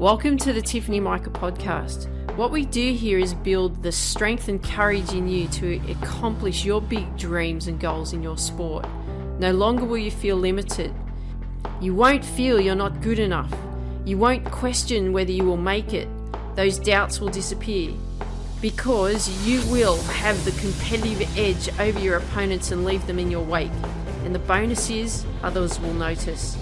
Welcome to the Tiffany Mika podcast. What we do here is build the strength and courage in you to accomplish your big dreams and goals in your sport. No longer will you feel limited. You won't feel you're not good enough. You won't question whether you will make it. Those doubts will disappear because you will have the competitive edge over your opponents and leave them in your wake. And the bonus is others will notice.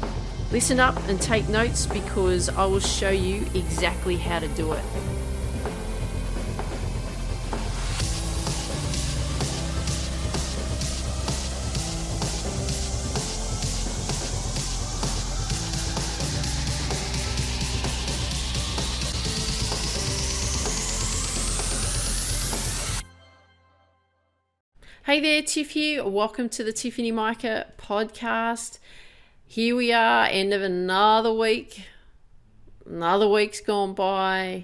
Listen up and take notes because I will show you exactly how to do it. Hey there, Tiff here. Welcome to the Tiffany Mika podcast. Here we are, end of another week. Another week's gone by,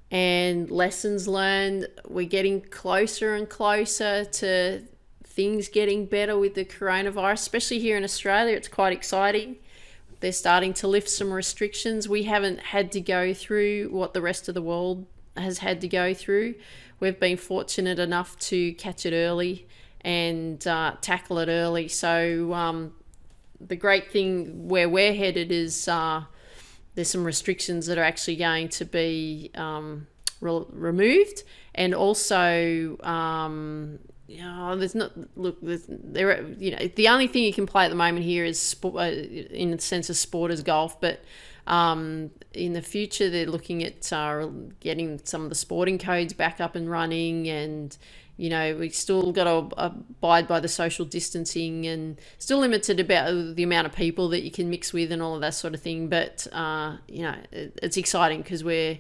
and lessons learned. We're getting closer and closer to things getting better with the coronavirus, especially here in Australia. It's quite exciting. They're starting to lift some restrictions. We haven't had to go through what the rest of the world has had to go through. We've been fortunate enough to catch it early and tackle it early. So the great thing where we're headed is there's some restrictions that are actually going to be removed, and also the only thing you can play at the moment here is sport, in the sense of sport, is golf, but in the future they're looking at getting some of the sporting codes back up and running, and we still got to abide by the social distancing and still limited about the amount of people that you can mix with and all of that sort of thing. But it's exciting because I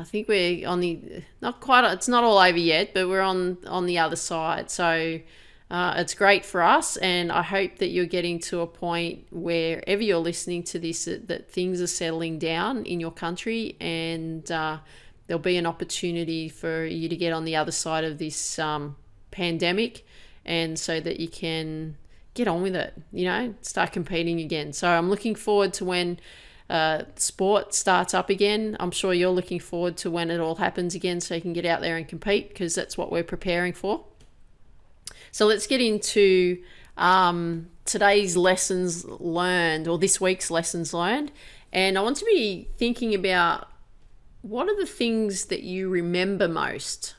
think we're on the, it's not all over yet, but we're on the other side. So it's great for us, and I hope that you're getting to a point wherever you're listening to this that things are settling down in your country, and there'll be an opportunity for you to get on the other side of this pandemic, and so that you can get on with it, start competing again. So I'm looking forward to when sport starts up again. I'm sure you're looking forward to when it all happens again so you can get out there and compete, because that's what we're preparing for. So let's get into today's lessons learned, or this week's lessons learned. And I want to be thinking about, what are the things that you remember most?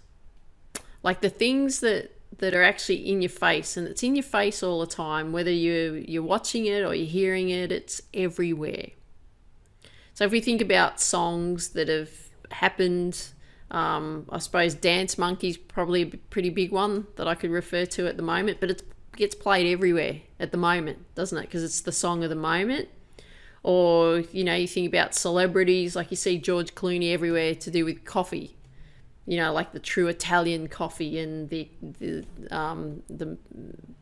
Like the things that are actually in your face, and it's in your face all the time, whether you're watching it or you're hearing it, it's everywhere. So if we think about songs that have happened, I suppose Dance Monkey's probably a pretty big one that I could refer to at the moment, but it gets played everywhere at the moment, doesn't it? Because it's the song of the moment. Or, you think about celebrities, like you see George Clooney everywhere to do with coffee, like the true Italian coffee and the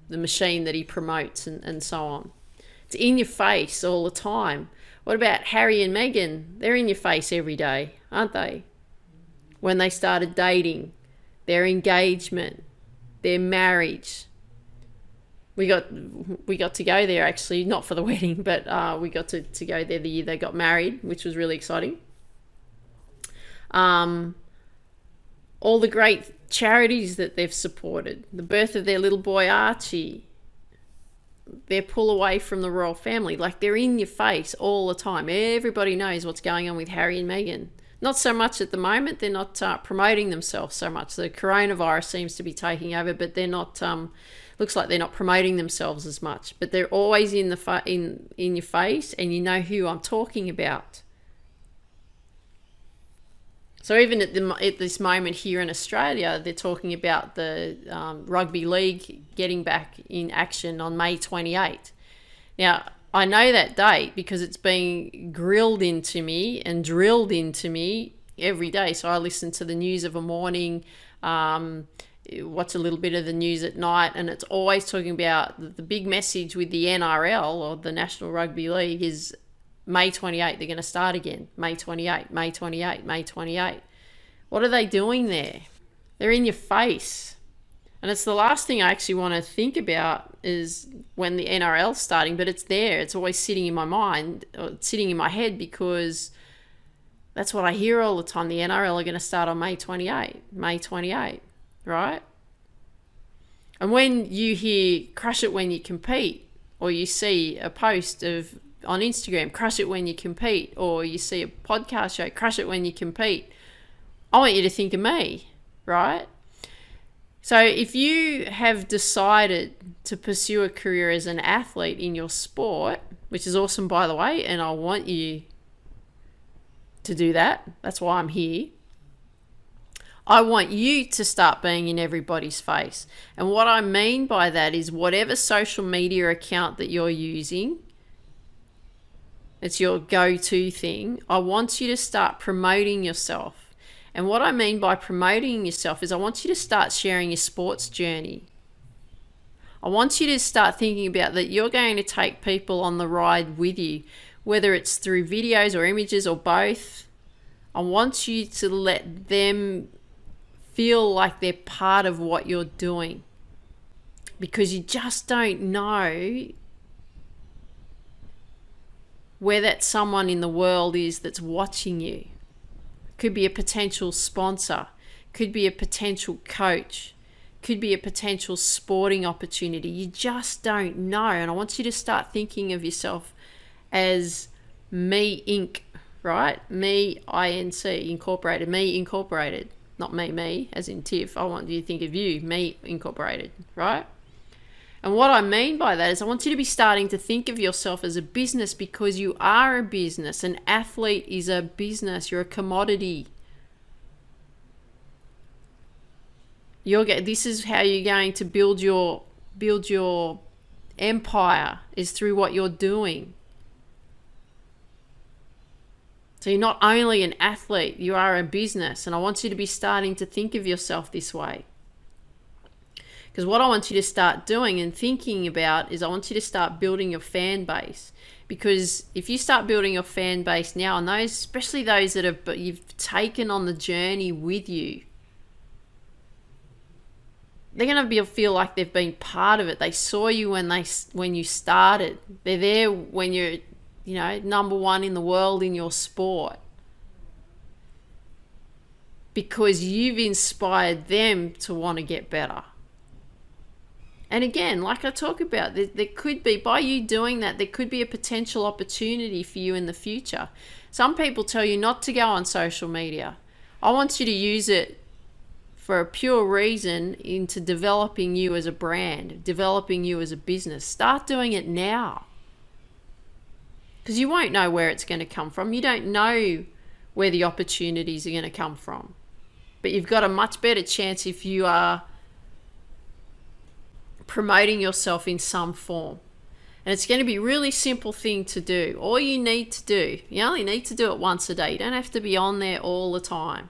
machine that he promotes and so on. It's in your face all the time. What about Harry and Meghan? They're in your face every day, aren't they? When they started dating, their engagement, their marriage. We got to go there, actually, not for the wedding, but we got to go there the year they got married, which was really exciting. All the great charities that they've supported, the birth of their little boy Archie, their pull away from the royal family, like they're in your face all the time. Everybody knows what's going on with Harry and Meghan. Not so much at the moment. They're not promoting themselves so much. The coronavirus seems to be taking over, but they're not. Looks like they're not promoting themselves as much. But they're always in your face, and you know who I'm talking about. So even at this moment here in Australia, they're talking about the rugby league getting back in action on May 28th. Now, I know that date because it's being grilled into me and drilled into me every day. So I listen to the news of a morning, watch a little bit of the news at night, and it's always talking about the big message with the NRL, or the National Rugby League, is May 28th. They're going to start again. May 28th, May 28th, May 28th. What are they doing there? They're in your face. And it's the last thing I actually want to think about is when the NRL's starting, but it's there. It's always sitting in my mind, or sitting in my head, because That's what I hear all the time. The NRL are going to start on May 28, right? And when you hear crush it when you compete, or you see a post on Instagram, crush it when you compete, or you see a podcast show, crush it when you compete, I want you to think of me, right? So if you have decided to pursue a career as an athlete in your sport, which is awesome, by the way, and I want you to do that. That's why I'm here. I want you to start being in everybody's face. And what I mean by that is whatever social media account that you're using, it's your go-to thing. I want you to start promoting yourself. And what I mean by promoting yourself is I want you to start sharing your sports journey. I want you to start thinking about that you're going to take people on the ride with you, whether it's through videos or images or both. I want you to let them feel like they're part of what you're doing, because you just don't know where that someone in the world is that's watching you. Could be a potential sponsor, could be a potential coach, could be a potential sporting opportunity. You just don't know. And I want you to start thinking of yourself as Me Inc., right? Me, I-N-C, incorporated, me incorporated. Not me, as in Tiff. I want you to think of you, me incorporated, right? And what I mean by that is I want you to be starting to think of yourself as a business, because you are a business. An athlete is a business. You're a commodity. This is how you're going to build your empire, is through what you're doing. So you're not only an athlete, you are a business. And I want you to be starting to think of yourself this way. Because what I want you to start doing and thinking about is I want you to start building your fan base. Because if you start building your fan base now, and those, especially those that you've taken on the journey with you, they're going to feel like they've been part of it. They saw you when you started. They're there when you're number one in the world in your sport, because you've inspired them to want to get better. And again, like I talk about, there could be, by you doing that, there could be a potential opportunity for you in the future. Some people tell you not to go on social media. I want you to use it for a pure reason into developing you as a brand, developing you as a business. Start doing it now. Because you won't know where it's going to come from. You don't know where the opportunities are going to come from. But you've got a much better chance if you are promoting yourself in some form. And it's going to be a really simple thing to do. All you need to do, you only need to do it once a day. You don't have to be on there all the time.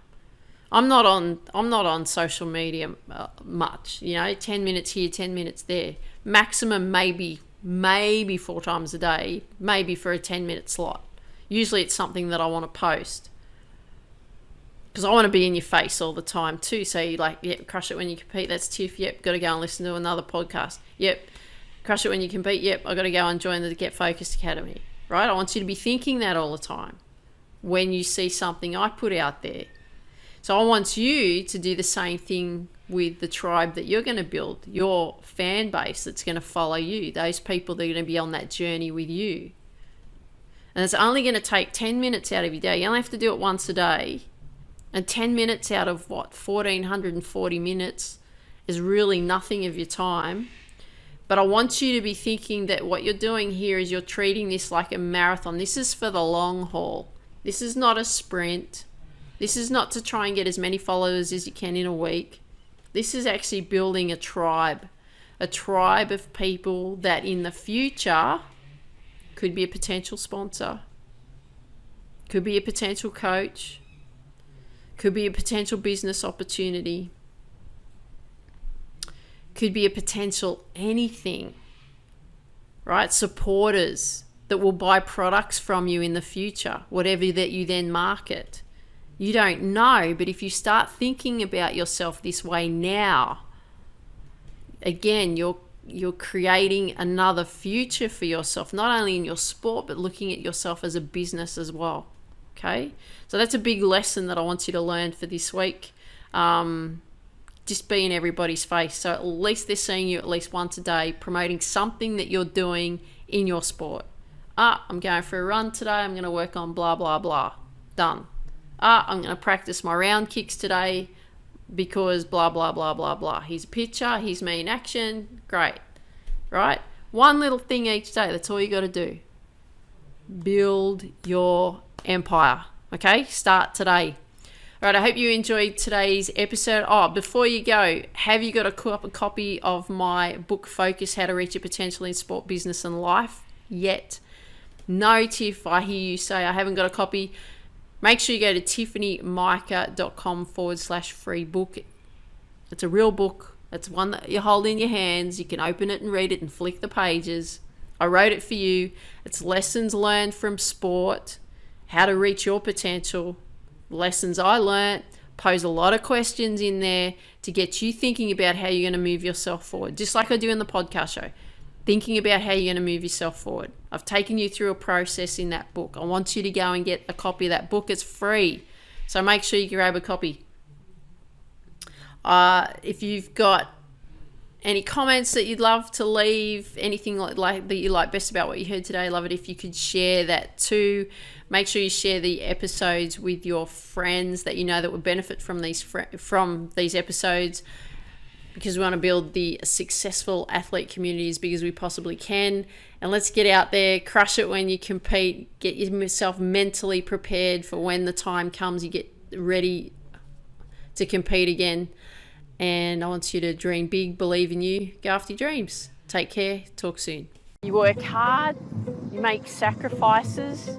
I'm not on social media much. 10 minutes here, 10 minutes there. Maximum maybe 4 times a day, maybe for a 10-minute slot. Usually it's something that I want to post, because I want to be in your face all the time too. So you crush it when you compete. That's Tiff. Yep, got to go and listen to another podcast. Yep, crush it when you compete. Yep, I got to go and join the Get Focused Academy. Right? I want you to be thinking that all the time when you see something I put out there. So I want you to do the same thing with the tribe that you're going to build, your fan base that's going to follow you, those people that are going to be on that journey with you. And it's only going to take 10 minutes out of your day. You only have to do it once a day. And 10 minutes out of 1,440 minutes is really nothing of your time. But I want you to be thinking that what you're doing here is you're treating this like a marathon. This is for the long haul. This is not a sprint. This is not to try and get as many followers as you can in a week. This is actually building a tribe of people that in the future could be a potential sponsor, could be a potential coach, could be a potential business opportunity, could be a potential anything, right? Supporters that will buy products from you in the future, whatever that you then market. You don't know, but if you start thinking about yourself this way now, again, you're creating another future for yourself, not only in your sport, but looking at yourself as a business as well. Okay, so that's a big lesson that I want you to learn for this week. Just be in everybody's face. So at least they're seeing you at least once a day, promoting something that you're doing in your sport. I'm going for a run today. I'm going to work on blah, blah, blah. Done. I'm going to practice my round kicks today because blah, blah, blah, blah, blah. Here's a picture. Here's me in action. Great. Right? One little thing each day. That's all you got to do. Build your empire. Okay? Start today. All right, I hope you enjoyed today's episode. Before you go, have you got a copy of my book, Focus, How to Reach Your Potential in Sport, Business and Life yet? No, Tiff, I hear you say I haven't got a copy. Make sure you go to tiffanyMika.com/free book. It's a real book. It's one that you hold in your hands. You can open it and read it and flick the pages. I wrote it for you. It's lessons learned from sport, how to reach your potential. Lessons I learnt, pose a lot of questions in there to get you thinking about how you're going to move yourself forward, just like I do in the podcast show, thinking about how you're going to move yourself forward. I've taken you through a process in that book. I want you to go and get a copy of that book. It's free, so make sure you grab a copy. If you've got any comments that you'd love to leave, anything like that you like best about what you heard today, love it if you could share that too. Make sure you share the episodes with your friends that you know that would benefit from these episodes, because we want to build the successful athlete community as big as we possibly can. And let's get out there, crush it when you compete, get yourself mentally prepared for when the time comes, you get ready to compete again. And I want you to dream big, believe in you, go after your dreams. Take care, talk soon. You work hard, you make sacrifices,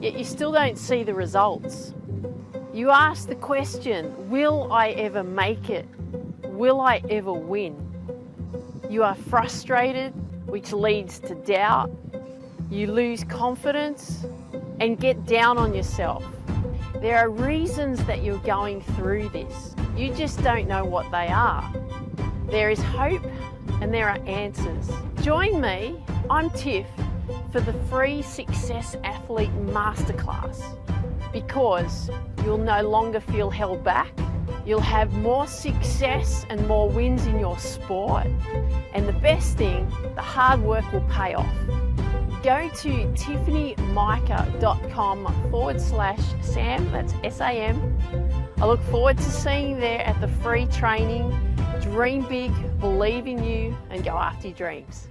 yet you still don't see the results. You ask the question, will I ever make it? Will I ever win? You are frustrated, which leads to doubt. You lose confidence and get down on yourself. There are reasons that you're going through this. You just don't know what they are. There is hope and there are answers. Join me, I'm Tiff, for the free Success Athlete Masterclass, because you'll no longer feel held back. You'll have more success and more wins in your sport. And the best thing, the hard work will pay off. Go to tiffanyMika.com/Sam, that's SAM. I look forward to seeing you there at the free training. Dream big, believe in you, and go after your dreams.